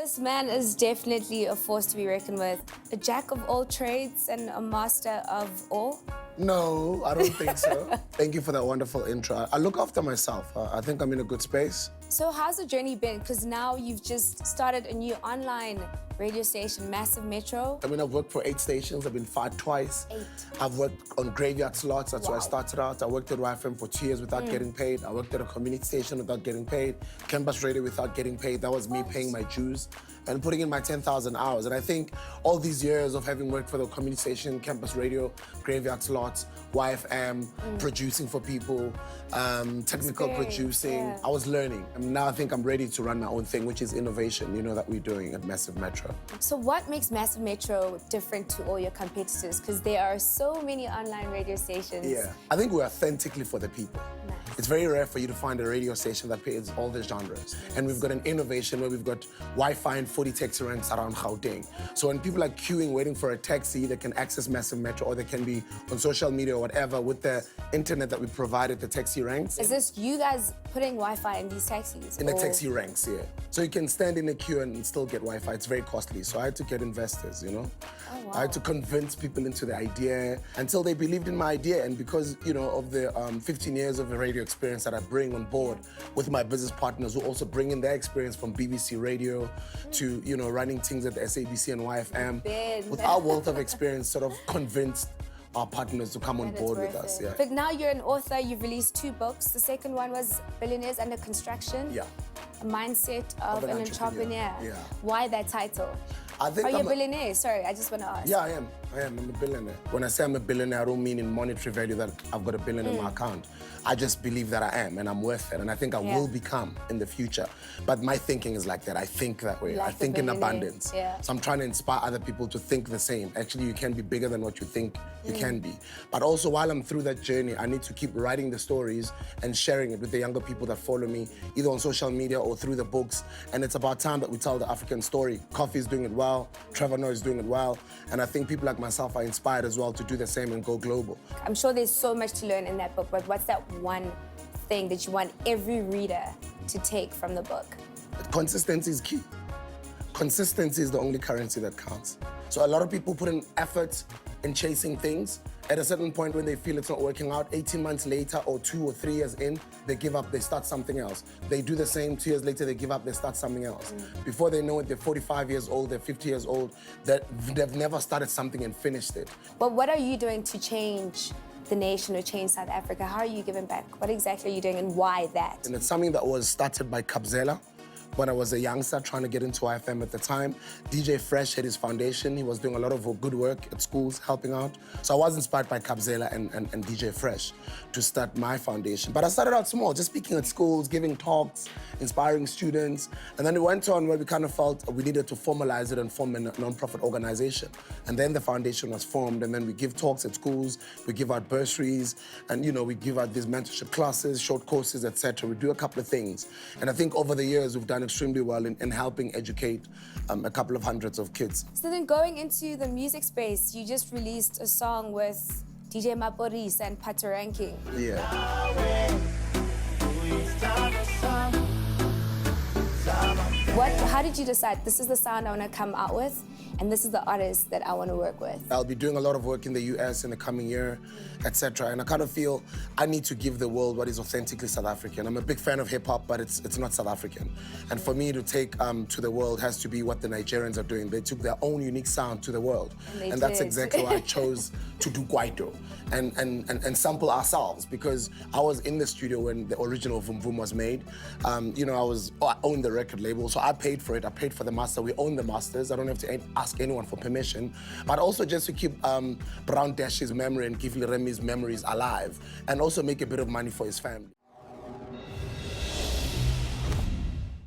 This man is definitely a force to be reckoned with. A jack of all trades and a master of all. No, I don't think so. Thank you for that wonderful intro. I look after myself. I think I'm in a good space. So how's the journey been? Because now you've just started a new online radio station, Massive Metro. I mean, I've worked for 8 stations. I've been fired twice. 8. I've worked on graveyard slots. That's where I started out. I worked at YFM for 2 years without getting paid. I worked at a community station without getting paid. Campus radio without getting paid. That was me paying my dues and putting in my 10,000 hours. And I think all these years of having worked for the community station, campus radio, graveyard slots, YFM, producing for people, technical producing, I was learning. And now I think I'm ready to run my own thing, which is innovation, you know, that we're doing at Massive Metro. So what makes Massive Metro different to all your competitors? Because there are so many online radio stations. Yeah, I think we're authentically for the people. Nice. It's very rare for you to find a radio station that plays all the genres. And we've got an innovation where we've got Wi-Fi and 40 taxi ranks around Gauteng. So when people are queuing, waiting for a taxi, they can access Massive Metro, or they can be on social media or whatever with the internet that we provided, the taxi ranks. Is this you guys putting Wi-Fi in these taxis? In the taxi ranks, yeah. So you can stand in a queue and still get Wi-Fi. It's very costly. So I had to get investors, you know? Oh, wow. I had to convince people into the idea until they believed in my idea. And because, you know, of the 15 years of the radio experience that I bring on board with my business partners who also bring in their experience from BBC Radio to, you know, running things at the SABC and YFM. With our wealth of experience, sort of convinced our partners to come on board with us. Yeah. But now you're an author, you've released 2 books. The second one was Billionaires Under Construction. Yeah. A mindset of an entrepreneur. Yeah. Why that title? I think Are you a billionaire? Sorry, I just want to ask. Yeah, I am. I'm a billionaire. When I say I'm a billionaire, I don't mean in monetary value that I've got $1 billion in my account. I just believe that I am, and I'm worth it, and I think I will become in the future. But my thinking is like that. I think that way. Like I think in abundance. Yeah. So I'm trying to inspire other people to think the same. Actually, you can be bigger than what you think you can be. But also, while I'm through that journey, I need to keep writing the stories and sharing it with the younger people that follow me, either on social media or through the books. And it's about time that we tell the African story. Coffee is doing it well. Trevor Noah is doing it well. And I think people like myself are inspired as well to do the same and go global. I'm sure there's so much to learn in that book, but what's that one thing that you want every reader to take from the book? Consistency is key. Consistency is the only currency that counts. So a lot of people put in effort in chasing things. At a certain point when they feel it's not working out, 18 months later or 2 or 3 years in, they give up, they start something else. They do the same, 2 years later, they give up, they start something else. Before they know it, they're 45 years old, they're 50 years old, they've never started something and finished it. But what are you doing to change the nation or change South Africa? How are you giving back? What exactly are you doing and why that? And it's something that was started by Kabzela when I was a youngster trying to get into IFM at the time. DJ Fresh had his foundation. He was doing a lot of good work at schools, helping out. So I was inspired by Kabzela and DJ Fresh to start my foundation. But I started out small, just speaking at schools, giving talks, inspiring students. And then it went on where we kind of felt we needed to formalize it and form a non-profit organization. And then the foundation was formed, and then we give talks at schools, we give out bursaries, and you know, we give out these mentorship classes, short courses, etc. We do a couple of things. And I think over the years, we've done extremely well in helping educate a couple of hundreds of kids. So then going into the music space, you just released a song with DJ Maporis and Patoranking. Yeah. How did you decide this is the sound I want to come out with and this is the artist that I want to work with? I'll be doing a lot of work in the US in the coming year, etc. And I kind of feel I need to give the world what is authentically South African. I'm a big fan of hip hop, but it's not South African. And for me to take to the world has to be what the Nigerians are doing. They took their own unique sound to the world. And that's exactly why I chose to do Kwaito and sample ourselves, because I was in the studio when the original Vum Vum was made. You know, I owned the record label, so I paid for it. I paid for the master. We own the masters. I don't have to ask anyone for permission, but also just to keep Brown Dash's memory and Gifli Remi's memories alive, and also make a bit of money for his family.